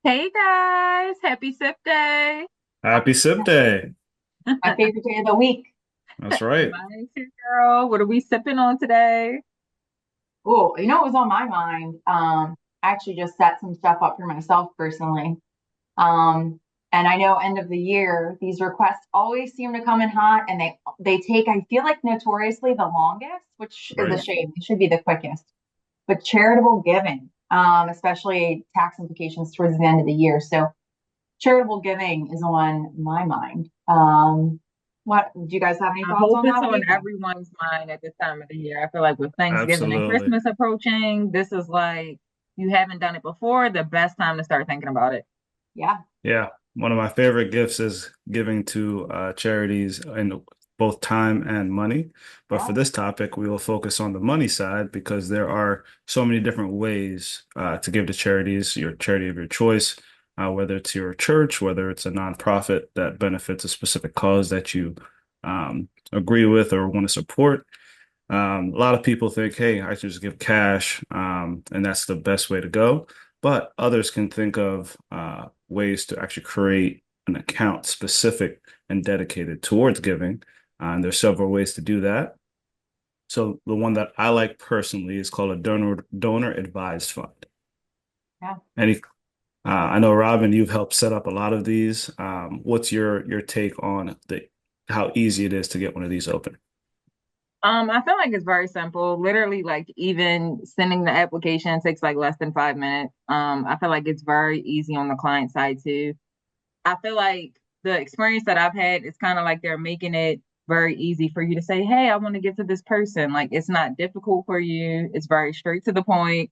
Hey guys, happy sip day. Happy sip day. My My favorite day of the week. That's right. too, girl. What are we sipping on today? Oh, you know what was on my mind? I actually just set some stuff up for myself personally. Um, and I know end of the year, these requests always seem to come in hot and they take, I feel like notoriously the longest, which is a Right. shame. It should be the quickest. But charitable giving, especially tax implications towards the end of the year. So charitable giving is on my mind. What do you guys have any I thoughts hope on it's that? What do on you think? everyone's mind at this time of the year. I feel like with Thanksgiving and Absolutely. Christmas approaching, this is like you haven't done it before, the best time to start thinking about it. Yeah. Yeah. One of my favorite gifts is giving to charities in both time and money. But Yeah. for this topic, we will focus on the money side because there are so many different ways to give to charities, your charity of your choice, whether it's your church, whether it's a nonprofit that benefits a specific cause that you agree with or want to support. A lot of people think, hey, I should just give cash, and that's the best way to go. But others can think of ways to actually create an account specific and dedicated towards giving. And there's several ways to do that. So the one that I like personally is called a donor advised fund. Yeah. Any, I know Robin, you've helped set up a lot of these. What's your take on the how easy it is to get one of these open? I feel like it's very simple. Literally, like even sending the application takes like less than 5 minutes. I feel like it's very easy on the client side too. I feel like the experience that I've had is kind of like they're making it very easy for you to say, "Hey, I want to give to this person." Like it's not difficult for you. It's very straight to the point.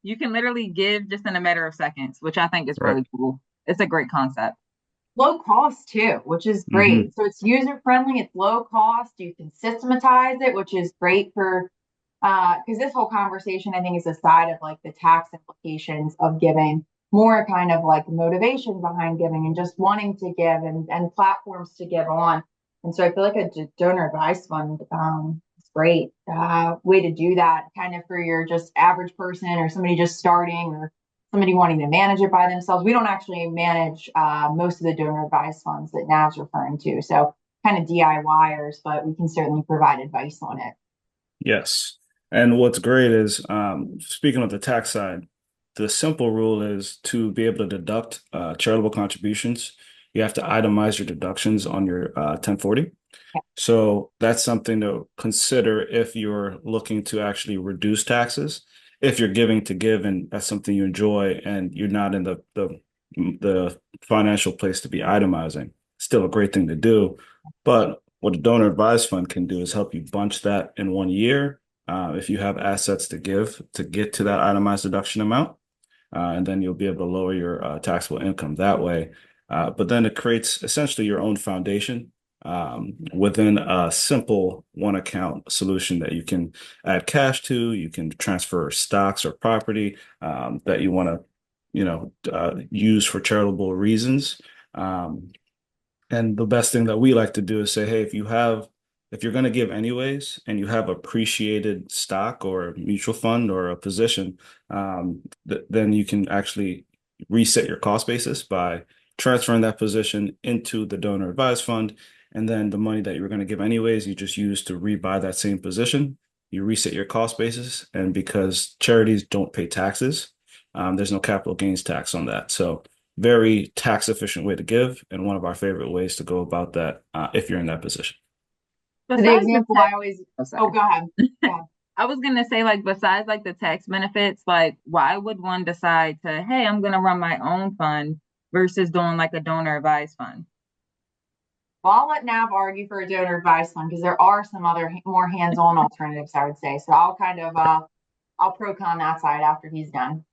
You can literally give just in a matter of seconds, which I think is Right. really cool. It's a great concept. Low cost too, which is Hmm. great. So it's user friendly, it's low cost. You can systematize it, which is great for because this whole conversation I think is a side of like the tax implications of giving, more kind of like motivation behind giving and just wanting to give and platforms to give on. And so I feel like a donor advice fund is great way to do that, kind of for your just average person or somebody just starting or somebody wanting to manage it by themselves. We don't actually manage most of the donor advised funds that Nav's referring to. So kind of DIYers, but we can certainly provide advice on it. Yes. And what's great is, speaking of the tax side, the simple rule is to be able to deduct charitable contributions, you have to itemize your deductions on your 1040. So that's something to consider if you're looking to actually reduce taxes. If you're giving to give and that's something you enjoy and you're not in the financial place to be itemizing, still a great thing to do. But what a donor advised fund can do is help you bunch that in one year. If you have assets to give to get to that itemized deduction amount, and then you'll be able to lower your taxable income that way. But then it creates essentially your own foundation within a simple one account solution that you can add cash to. You can transfer stocks or property that you want to, use for charitable reasons. Um, and the best thing that we like to do is say, hey, if you're going to give anyways, and you have appreciated stock or a mutual fund or a position, then you can actually reset your cost basis by transferring that position into the donor advised fund. And then the money that you were going to give anyways, you just use to rebuy that same position. You reset your cost basis. And because charities don't pay taxes, there's no capital gains tax on that. So very tax efficient way to give, and one of our favorite ways to go about that if you're in that position. So the Besides the example tax, I always, oh, oh, sorry. go ahead. Go ahead. I was gonna say, like, besides like the tax benefits, like, why would one decide to, hey, I'm gonna run my own fund versus doing like a donor advised fund? Well, I'll let Nav argue for a donor advice fund because there are some other more hands-on alternatives, I would say. So I'll kind of I'll pro con that side after he's done.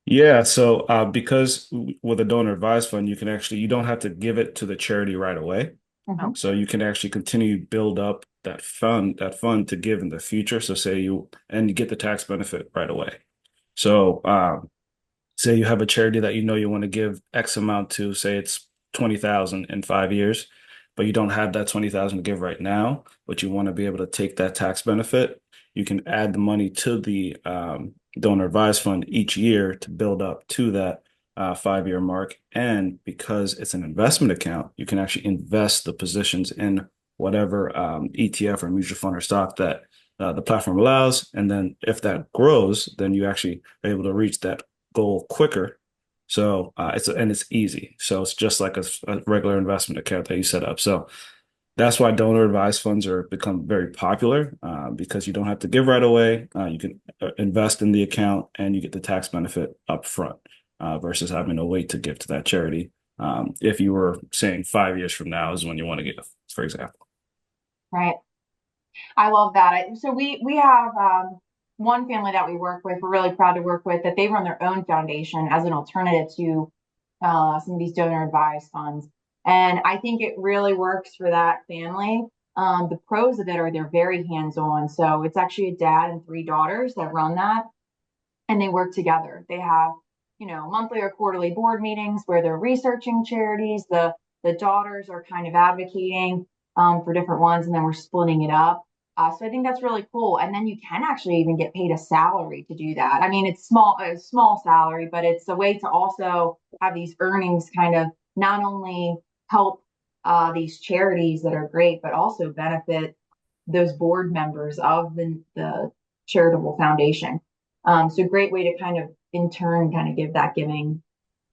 Yeah, so because with a donor advised fund, you don't have to give it to the charity right away. Hmm. Okay. So you can actually continue to build up that fund to give in the future. So and you get the tax benefit right away. So say you have a charity that you know you want to give X amount to, say it's 20,000 in 5 years, but you don't have that 20,000 to give right now, but you want to be able to take that tax benefit. You can add the money to the donor advised fund each year to build up to that 5-year mark. And because it's an investment account, you can actually invest the positions in whatever ETF or mutual fund or stock that the platform allows. And then if that grows, then you actually are able to reach that goal quicker. So it's easy. So it's just like a regular investment account that you set up. So that's why donor advised funds are become very popular because you don't have to give right away. You can invest in the account and you get the tax benefit up front versus having to wait to give to that charity. If you were saying 5 years from now is when you want to give, for example. Right. I love that. So we have one family that we work with. We're really proud to work with that. They run their own foundation as an alternative to some of these donor advised funds, and I think it really works for that family. The pros of it are they're very hands on. So it's actually a dad and 3 daughters that run that, and they work together. They have monthly or quarterly board meetings where they're researching charities. The daughters are kind of advocating for different ones, and then we're splitting it up. So I think that's really cool. And then you can actually even get paid a salary to do that. I mean, it's a small salary, but it's a way to also have these earnings kind of not only help these charities that are great, but also benefit those board members of the charitable foundation. So great way to kind of in turn kind of give that giving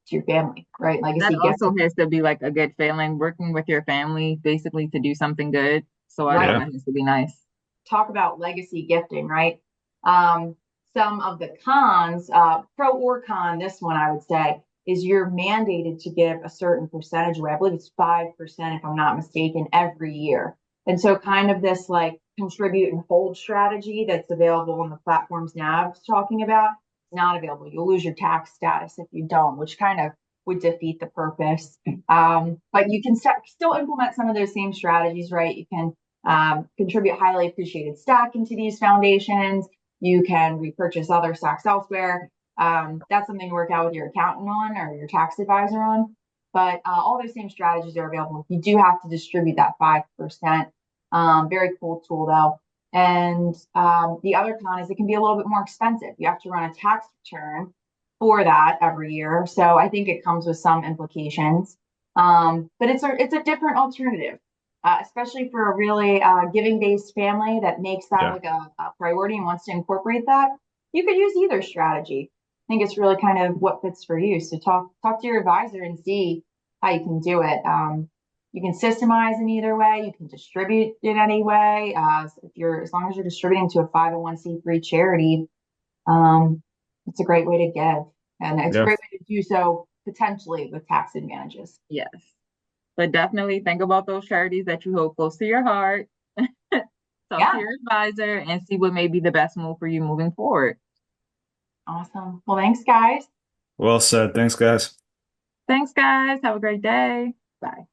to your family, right? That Legacy also gifting. has to be like a good feeling working with your family basically to do something good. So I think Right. Yeah. that has to be nice. Talk about legacy gifting, right? Some of the cons, pro or con, this one I would say, is you're mandated to give a certain percentage away. I believe it's 5%, if I'm not mistaken, every year. And so kind of this like contribute and hold strategy that's available on the platforms now I was talking about, not available. You'll lose your tax status if you don't, which kind of would defeat the purpose. But you can still implement some of those same strategies, right? You can contribute highly appreciated stock into these foundations. You can repurchase other stocks elsewhere. That's something to work out with your accountant on or your tax advisor on. But all those same strategies are available. You do have to distribute that 5%. Very cool tool though. And the other con is it can be a little bit more expensive. You have to run a tax return for that every year. So I think it comes with some implications. But it's a different alternative, especially for a really giving based family that makes that Yeah. like a priority and wants to incorporate that. You could use either strategy. I think it's really kind of what fits for you. So talk to your advisor and see how you can do it. You can systemize in either way. You can distribute in any way. As long as you're distributing to a 501(c)(3) charity, um, it's a great way to give, and it's a Yeah. great way to do so potentially with tax advantages. Yes. But definitely think about those charities that you hold close to your heart. Talk to Yeah, your advisor and see what may be the best move for you moving forward. awesome. Well, thanks, guys. Well said. Thanks, guys. Thanks, guys. Have a great day. Bye.